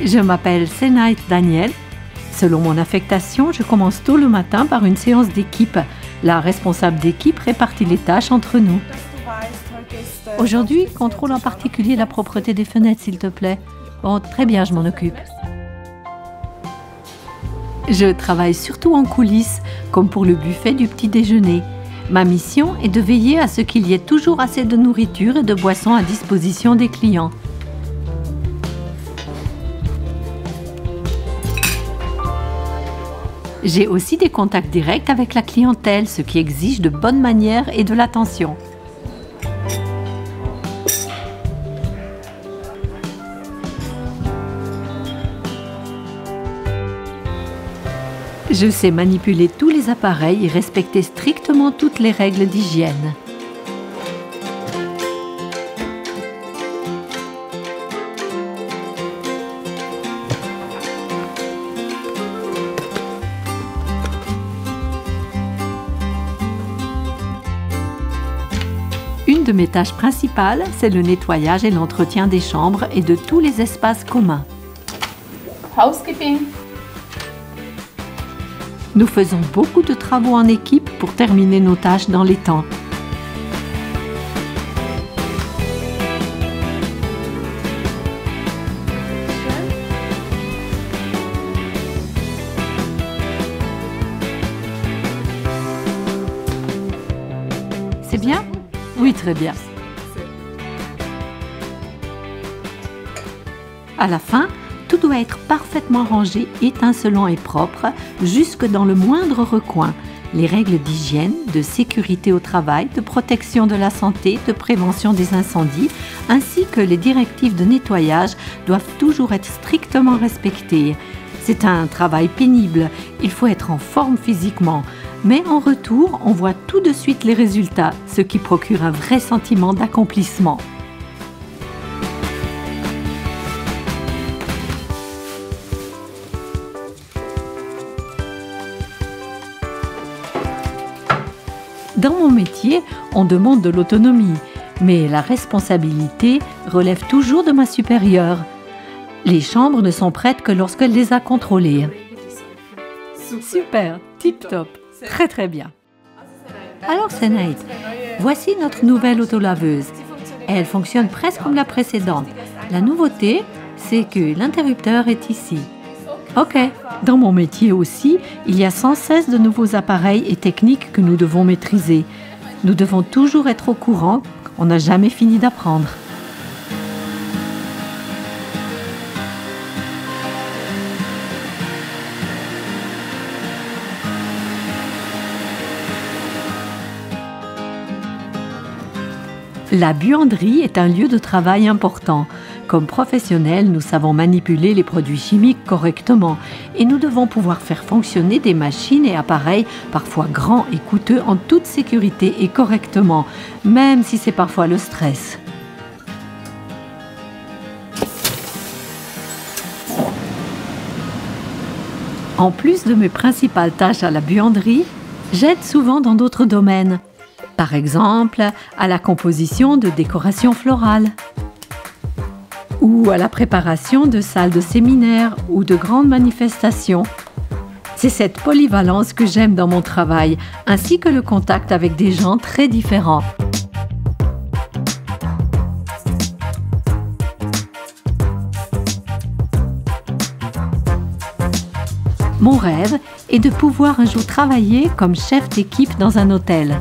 Je m'appelle Senaït Daniel. Selon mon affectation, je commence tôt le matin par une séance d'équipe. La responsable d'équipe répartit les tâches entre nous. Aujourd'hui, contrôle en particulier la propreté des fenêtres, s'il te plaît. Bon, très bien, je m'en occupe. Je travaille surtout en coulisses, comme pour le buffet du petit déjeuner. Ma mission est de veiller à ce qu'il y ait toujours assez de nourriture et de boissons à disposition des clients. J'ai aussi des contacts directs avec la clientèle, ce qui exige de bonnes manières et de l'attention. Je sais manipuler tous les appareils et respecter strictement toutes les règles d'hygiène. Une de mes tâches principales, c'est le nettoyage et l'entretien des chambres et de tous les espaces communs. Housekeeping. Nous faisons beaucoup de travaux en équipe pour terminer nos tâches dans les temps. C'est bien? Oui, très bien. À la fin, tout doit être parfaitement rangé, étincelant et propre, jusque dans le moindre recoin. Les règles d'hygiène, de sécurité au travail, de protection de la santé, de prévention des incendies, ainsi que les directives de nettoyage doivent toujours être strictement respectées. C'est un travail pénible, il faut être en forme physiquement, mais en retour, on voit tout de suite les résultats, ce qui procure un vrai sentiment d'accomplissement. Dans mon métier, on demande de l'autonomie, mais la responsabilité relève toujours de ma supérieure. Les chambres ne sont prêtes que lorsqu'elle les a contrôlées. Super, tip-top, très très bien. Alors Senaït, voici notre nouvelle autolaveuse. Elle fonctionne presque comme la précédente. La nouveauté, c'est que l'interrupteur est ici. Ok, dans mon métier aussi, il y a sans cesse de nouveaux appareils et techniques que nous devons maîtriser. Nous devons toujours être au courant, on n'a jamais fini d'apprendre. La buanderie est un lieu de travail important. Comme professionnels, nous savons manipuler les produits chimiques correctement et nous devons pouvoir faire fonctionner des machines et appareils parfois grands et coûteux en toute sécurité et correctement, même si c'est parfois le stress. En plus de mes principales tâches à la buanderie, j'aide souvent dans d'autres domaines. Par exemple, à la composition de décorations florales ou à la préparation de salles de séminaire ou de grandes manifestations. C'est cette polyvalence que j'aime dans mon travail, ainsi que le contact avec des gens très différents. Mon rêve est de pouvoir un jour travailler comme chef d'équipe dans un hôtel.